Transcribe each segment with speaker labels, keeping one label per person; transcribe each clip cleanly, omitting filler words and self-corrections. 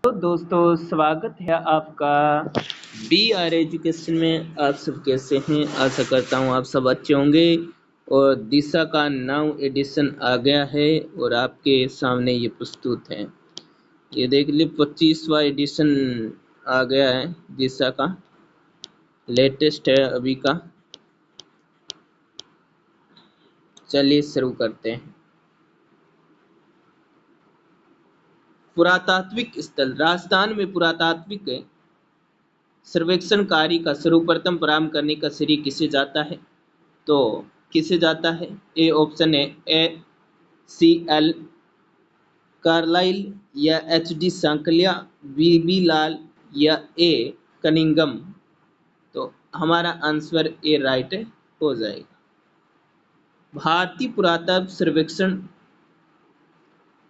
Speaker 1: तो दोस्तों स्वागत है आपका बी आर एजुकेशन में। आप सब कैसे हैं? आशा करता हूँ आप सब अच्छे होंगे। और दिशा का 9 एडिशन आ गया है और आपके सामने ये प्रस्तुत है। ये देख लीजिए 25वां एडिशन आ गया है दिशा का, लेटेस्ट है अभी का। चलिए शुरू करते हैं। पुरातात्विक स्थल। राजस्थान में पुरातात्विक सर्वेक्षण कार्य का सर्वप्रथम प्रारंभ करने का श्रेय किसे जाता है? तो किसे जाता है? ए ऑप्शन है ACL कार्लाइल या HD सांकलिया, BB लाल या A कनिंगम। तो हमारा आंसर ए राइट हो जाएगा। भारतीय पुरातत्व सर्वेक्षण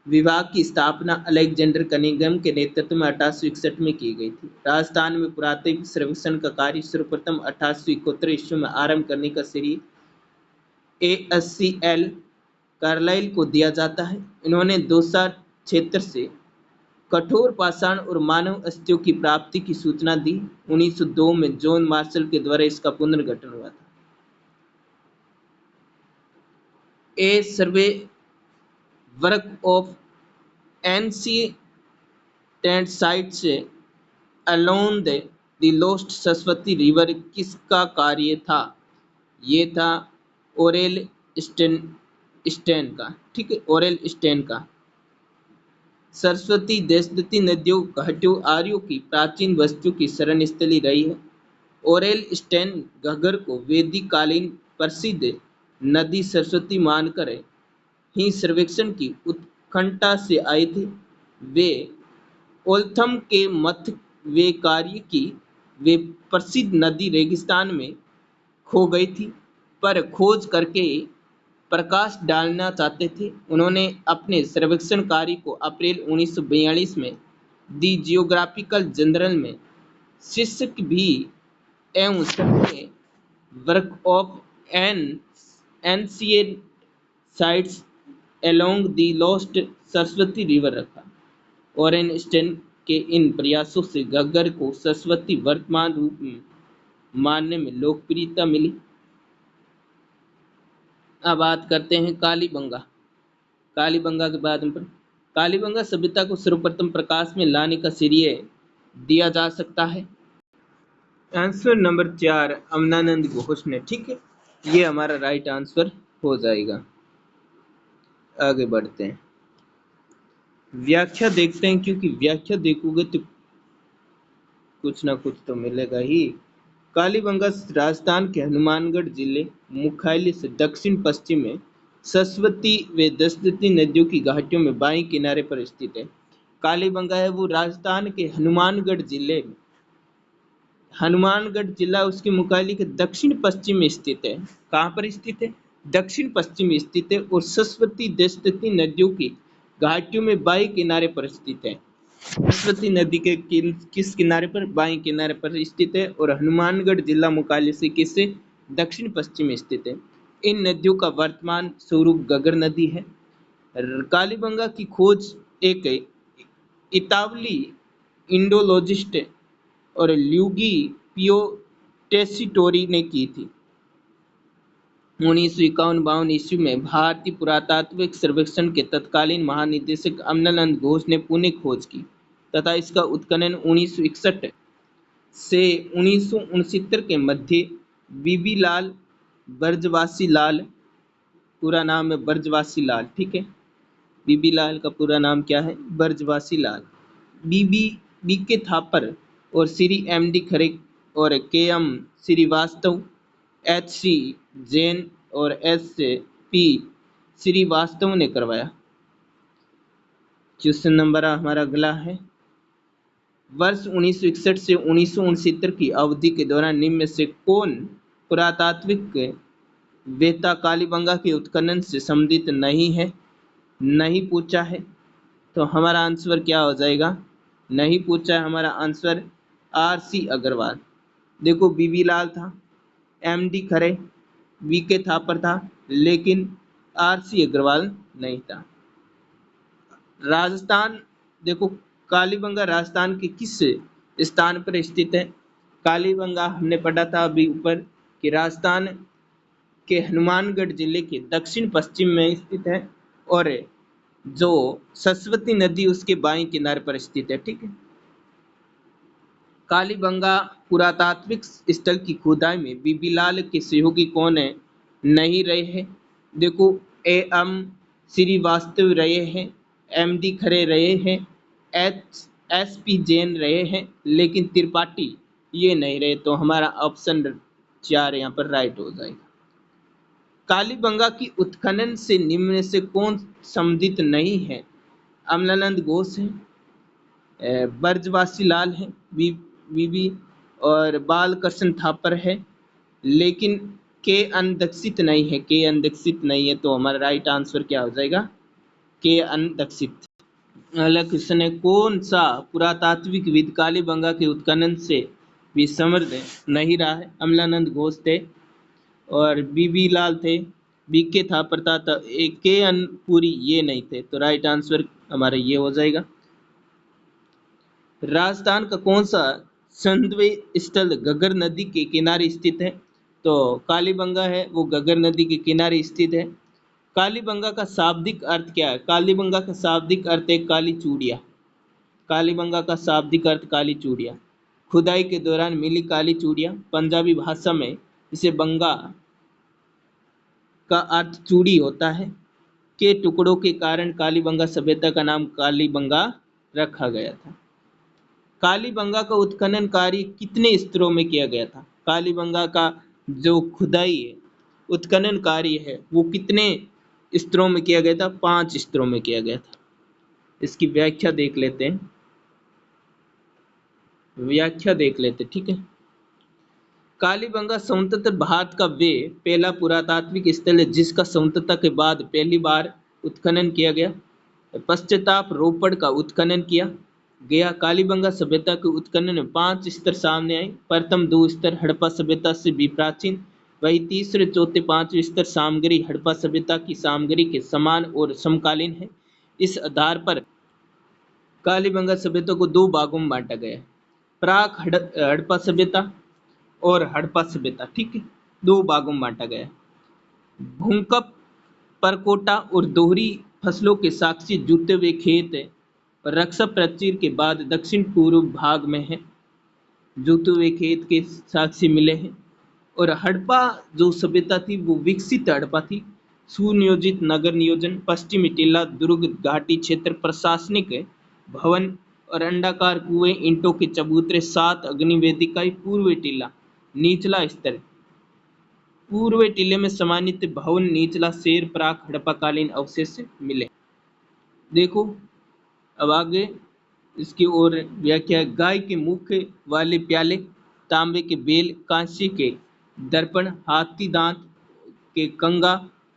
Speaker 1: विभाग की स्थापना अलेक्जेंडर कनिंगम के नेतृत्व में 1861 में की गई थी। राजस्थान में पुरातत्व सर्वेक्षण का कार्य सर्वप्रथम 1871 ईस्वी में आरंभ करने का श्रेय ACL कार्लाइल को दिया जाता है। इन्होंने 2000 क्षेत्र से कठोर पाषाण और मानव अस्थियों की प्राप्ति की सूचना दी। 1902 में जॉन मार्शल के द्वारा इसका पुनर्गठन हुआ था। A survey work of ancient sites along the lost Saraswati river किसका कार्य था? ये था ओरेल स्टेन का। ठीक है, ओरेल स्टेन का। सरस्वती देशदती नदियों घाटियों आर्यों की प्राचीन वस्तु की शरण स्थली रही है। ओरेल स्टेन घग्गर को वैदिक कालीन प्रसिद्ध नदी सरस्वती मानकर ही सर्वेक्षण की उत्कंठा से आए थे। वे ओल्थम के मथ वे कार्य की वे प्रसिद्ध नदी रेगिस्तान में खो गई थी, पर खोज करके प्रकाश डालना चाहते थे। उन्होंने अपने सर्वेक्षण कार्य को अप्रैल 1942 में दी जियोग्राफिकल जर्नल में शीर्षक भी एवं survey work of an ancient sites along the lost Saraswati river रखा। ओरेन स्टेन के इन प्रयासों से घग्गर को सरस्वती वर्तमान रूप में मानने में लोकप्रियता मिली। अब बात करते हैं कालीबंगा। कालीबंगा के बाद में कालीबंगा सभ्यता को सर्वप्रथम प्रकाश में लाने का श्रेय दिया जा सकता है। आंसर नंबर 4 अमनानंद घोष ने। ठीक है, ये हमारा राइट आंसर हो जाएगा। आगे बढ़ते हैं, व्याख्या देखते हैं, क्योंकि व्याख्या देखोगे तो कुछ ना कुछ तो मिलेगा ही। कालीबंगा राजस्थान के हनुमानगढ़ जिले मुख्यालय से दक्षिण पश्चिम में सरस्वती व दशरथी नदियों की घाटियों में बाएं किनारे पर स्थित है। कालीबंगा है वो राजस्थान के हनुमानगढ़ जिले में, हनुमानगढ़ जिला उसके मुख्यालय के दक्षिण पश्चिम में स्थित है। कहाँ पर स्थित है? दक्षिण पश्चिम में स्थित है और सरस्वती दशरथी नदियों की घाटियों में बाएं किनारे पर स्थित है। सरस्वती नदी के किस किनारे पर? बाएं किनारे पर स्थित है और हनुमानगढ़ जिला मुख्यालय से किससे? दक्षिण पश्चिम में स्थित है। इन नदियों का वर्तमान स्वरूप घग्गर नदी है। कालीबंगा की खोज एक इतावली इंडोलॉजिस्ट और ल्यूगी पियो टेसिटोरी ने की थी। 1951-52 ईस्वी में भारतीय पुरातात्विक सर्वेक्षण के तत्कालीन महानिदेशक अमनानंद घोष ने पुनः खोज की तथा इसका उत्खनन 1961 से 1969 के मध्य बीबी लाल ब्रजवासी लाल, पूरा नाम है ब्रजवासी लाल। ठीक है, बीबी लाल का पूरा नाम क्या है? ब्रजवासी लाल। बीके थापर और श्री MD खरे और KM श्रीवास्तव, HC जैन और SP श्रीवास्तव ने करवाया। क्वेश्चन नंबर हमारा अगला है, वर्ष 1961 से 1969 की अवधि के दौरान निम्न में से कौन पुरातात्विक वेता कालीबंगा के उत्खनन से संबंधित नहीं है? नहीं पूछा है, तो हमारा आंसर क्या हो जाएगा? नहीं पूछा है, हमारा आंसर RC अग्रवाल। देखो बीबी लाल था, MD खरे, VK थापर था, लेकिन RC अग्रवाल नहीं था। राजस्थान देखो कालीबंगा राजस्थान के किस स्थान पर स्थित है? कालीबंगा हमने पढ़ा था अभी ऊपर कि राजस्थान के हनुमानगढ़ जिले के दक्षिण पश्चिम में स्थित है और जो सरस्वती नदी उसके बाएं किनारे पर स्थित है। ठीक है। कालीबंगा पुरातात्विक स्थल की खुदाई में बीबीलाल के सहयोगी कौन है? नहीं रहे हैं। देखो, ए एम श्रीवास्तव रहे हैं, एम डी खरे रहे हैं, एच एस पी जैन रहे हैं, लेकिन त्रिपाठी ये नहीं रहे। तो हमारा ऑप्शन 4 यहाँ पर राइट हो जाएगा। कालीबंगा की उत्खनन से निम्न में से कौन संबंधित नहीं है? अमलानंद घोष है, ब्रजवासी लाल है, वीवी और बालकृष्ण थापर है, लेकिन के अनदक्षित नहीं है। के अनदक्षित नहीं है तो हमारा राइट आंसर क्या हो जाएगा? के अनदक्षित। अगला क्वेश्चन है, कौन सा पुरातात्विक विद कालीबंगा के उत्खनन से भी समृद्ध नहीं रहा है? अमलानंद घोष थे और बीबी लाल थे, बीके थापर था, के अनपुरी ये नहीं थे। तो राइट आंसर हमारा ये हो जाएगा। राजस्थान का कौन सा संदवे स्थल घग्गर नदी के किनारे स्थित है? तो कालीबंगा है, वो घग्गर नदी के किनारे स्थित है। कालीबंगा का शाब्दिक अर्थ क्या है? कालीबंगा का शाब्दिक अर्थ है काली चूड़िया। कालीबंगा का शाब्दिक अर्थ काली चूड़िया। खुदाई के दौरान मिली काली चूड़िया, पंजाबी भाषा में इसे बंगा का अर्थ चूड़ी होता है, के टुकड़ों के कारण कालीबंगा सभ्यता का नाम कालीबंगा रखा गया था। कालीबंगा का उत्खनन कार्य कितने स्तरों में किया गया था? कालीबंगा का जो खुदाई है, उत्खनन कार्य है, वो कितने स्तरों में किया गया था? 5 स्तरों में किया गया था। इसकी व्याख्या देख लेते हैं। ठीक है। कालीबंगा स्वतंत्र भारत का वे पहला पुरातात्विक स्थल है जिसका स्वतंत्रता के बाद पहली बार उत्खनन किया गया। पश्चाताप रोपड़ का उत्खनन किया गया। कालीबंगा सभ्यता के उत्खनन में 5 स्तर सामने आए। प्रथम 2 स्तर हड़प्पा सभ्यता से भी प्राचीन, वही तीसरे, चौथे, 5वें स्तर सामग्री हड़प्पा सभ्यता की सामग्री के समान और समकालीन है। इस आधार पर कालीबंगा सभ्यता को 2 भागों में बांटा गया है, प्राक हड़प्पा सभ्यता और हड़प्पा सभ्यता। ठीक है, 2 भागों में बांटा गया है। भूकंप, परकोटा और दोहरी फसलों के साक्षी जुते हुए खेत और रक्षा प्राचीर के बाद दक्षिण पूर्व भाग में है, जुते हुए खेत के साक्षी मिले हैं। और हड़प्पा जो सभ्यता थी वो विकसित हड़प्पा थी। सुनियोजित नगर नियोजन, पश्चिमी टीला दुर्ग घाटी क्षेत्र, प्रशासनिक भवन और अंडाकार कुएं, ईंटों के चबूतरे, 7 अग्निवेदिकाएं, पूर्व टीला निचला स्तर, पूर्व टीले में सम्मानित भवन, निचला शेर, प्राक हड़प्पाकालीन अवशेष मिले। देखो अब आगे इसकी ओर व्याख्या। गाय के मुख वाले प्याले, तांबे के बेल, कांसे के दर्पण, हाथी दांत के कंगा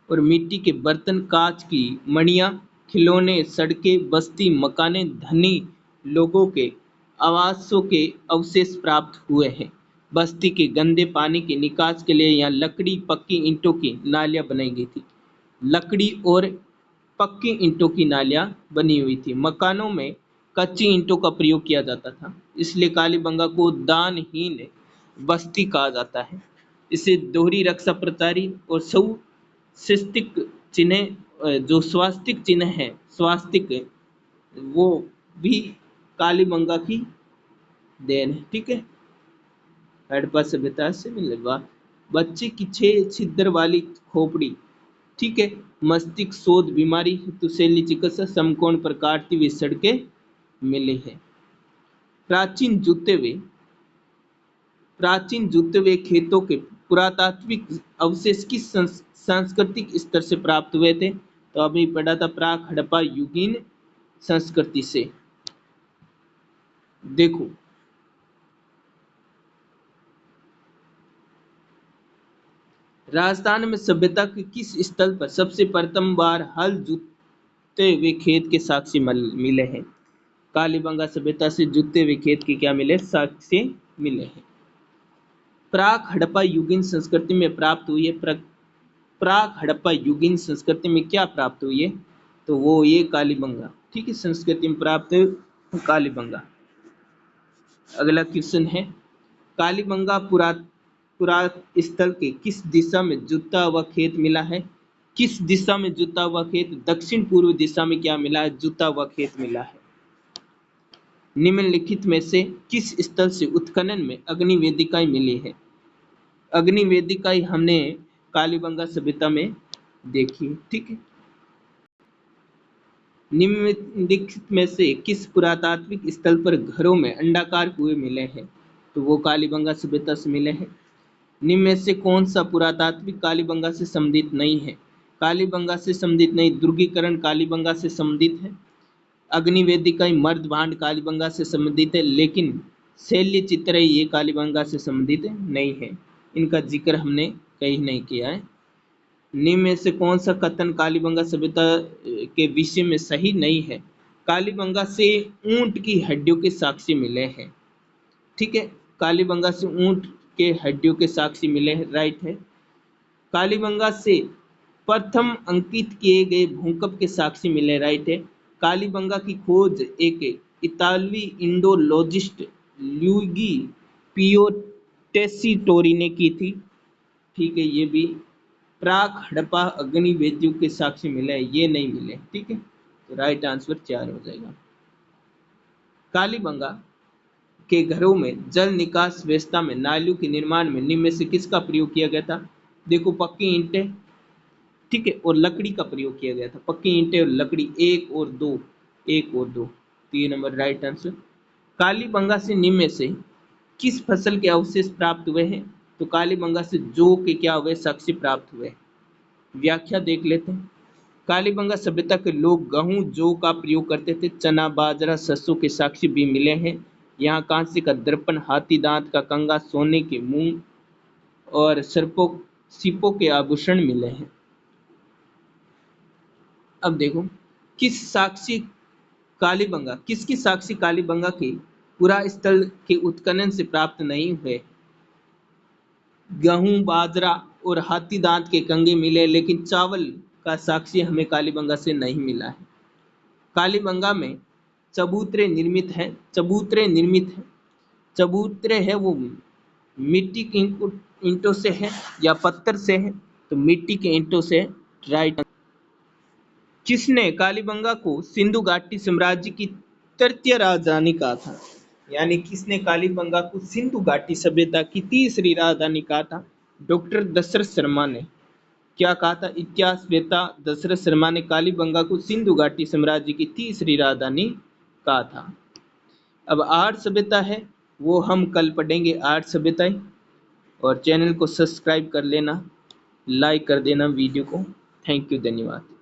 Speaker 1: और मिट्टी के बर्तन, कांच की मणियां, खिलौने, सड़कें, बस्ती, मकाने, धनी लोगों के आवासों के अवशेष प्राप्त हुए हैं। बस्ती के गंदे पानी के निकास के लिए यहाँ लकड़ी, पक्की ईंटों की नालियां बनाई गई थी। लकड़ी और पक्की ईंटों की नालियां बनी हुई थी। मकानों में कच्ची ईंटों का प्रयोग किया जाता था, इसलिए कालीबंगा को दानहीन बस्ती कहा जाता है। इसे दोहरी रक्षा प्रचारी और स्वास्तिक चिन्ह, जो स्वास्तिक चिन्ह है, स्वास्तिक, वो भी कालीबंगा की देन है। ठीक है, हड़प्पा सभ्यता से मिले। बच्चे की 6 छिद्र वाली खोपड़ी, ठीक है, मस्तिष्क शोध बीमारी हेतु शैली चिकित्सा, समकोण पर काटती हुई सड़कें मिली है। प्राचीन जुते हुए खेतों के पुरातात्विक अवशेष किस सांस्कृतिक स्तर से प्राप्त हुए थे? तो अभी पढ़ा था प्राक हड़प्पा युगीन संस्कृति से। देखो राजस्थान में सभ्यता के किस स्थल पर सबसे प्रथम बार हल जुते हुए खेत के साक्ष्य मिले हैं? कालीबंगा सभ्यता से जुते हुए खेत के क्या मिले? साक्ष्य मिले हैं। प्राक हड़प्पा युगीन संस्कृति में प्राप्त हुई है। प्राक हड़प्पा युगीन संस्कृति में क्या प्राप्त हुई है? तो वो ये कालीबंगा, ठीक है, संस्कृति में प्राप्त कालीबंगा। अगला क्वेश्चन है, कालीबंगा पुरास्थल के किस दिशा में जुता हुआ खेत मिला है? किस दिशा में जुता हुआ खेत? दक्षिण पूर्व दिशा में क्या मिला है? जुता हुआ खेत मिला है। निम्नलिखित में से किस स्थल से उत्खनन में अग्नि वेदिकाएं मिली है? अग्नि वेदिकाएं हमने कालीबंगा सभ्यता में देखी, ठीक है। निम्नलिखित में से किस पुरातात्विक स्थल पर घरों में अंडाकार कुएं मिले हैं? तो वो कालीबंगा सभ्यता से मिले हैं। निम्न में से कौन सा पुरातात्विक कालीबंगा से संबंधित नहीं है? कालीबंगा से संबंधित नहीं, दुर्गीकरण कालीबंगा से संबंधित है। अग्नि वेदिकाएं मर्द भांड कालीबंगा से संबंधित है, लेकिन शैल्य चित्र ये कालीबंगा से संबंधित नहीं है, इनका जिक्र हमने कहीं नहीं किया है। निम्न में से कौन सा कथन कालीबंगा सभ्यता के विषय में सही नहीं है? कालीबंगा से ऊंट की हड्डियों के साक्ष्य मिले हैं, ठीक है। कालीबंगा से ऊंट के हड्डियों के साक्ष्य मिले हैं, राइट है। कालीबंगा से प्रथम अंकित किए गए भूकंप के साक्ष्य मिले, राइट है। कालीबंगा की खोज एक इतालवी इंडोलॉजिस्ट ल्यूगी पियो टेसीटोरी ने की थी, ठीक है। ये भी प्राक हड़प्पा अग्नि वेदियों के साक्ष्य मिले, ये नहीं मिले, ठीक है। तो राइट आंसर 4 हो जाएगा। कालीबंगा के घरों में जल निकास व्यवस्था में नालियों के निर्माण में निम्न में से किसका प्रयोग किया गया था? देखो, पक्की ईंटें, ठीक है, और लकड़ी का प्रयोग किया गया था। पक्की ईंटें और लकड़ी, 1 और 2, 1 और 2, 3 नंबर राइट आंसर। कालीबंगा से निम्न में से किस फसल के अवशेष प्राप्त हुए हैं? तो कालीबंगा से जौ के क्या हुए? साक्ष्य प्राप्त हुए। व्याख्या देख लेते हैं। कालीबंगा सभ्यता के लोग गेहूं जौ का प्रयोग करते थे। चना बाजरा सरसों के साक्ष्य भी मिले हैं। यहाँ कांस्य का दर्पण, हाथी दांत का कंगा, सोने के मूंग और सीपों के आभूषण मिले हैं। अब देखो, किसकी साक्षी कालीबंगा के पुरा स्थल के उत्खनन से प्राप्त नहीं हुए? गेहूं बाजरा और हाथी दांत के कंगे मिले, लेकिन चावल का साक्ष्य हमें कालीबंगा से नहीं मिला है। कालीबंगा में चबूतरे निर्मित हैं। चबूतरे है वो मिट्टी की ईंटों से है या पत्थर से है? तो मिट्टी के ईंटों से, राइट। किसने कालीबंगा को सिंधु घाटी साम्राज्य की तृतीय राजधानी कहा था? यानी किसने कालीबंगा को सिंधु घाटी सभ्यता की तीसरी राजधानी कहा था? डॉक्टर दशरथ शर्मा ने क्या कहा था? इतिहास वेता दशरथ शर्मा ने कालीबंगा को सिंधु घाटी साम्राज्य की तीसरी राजधानी कहा था। अब आर्य सभ्यता है, वो हम कल पढ़ेंगे, आर्य सभ्यताएं। और चैनल को सब्सक्राइब कर लेना, लाइक कर देना वीडियो को। थैंक यू, धन्यवाद।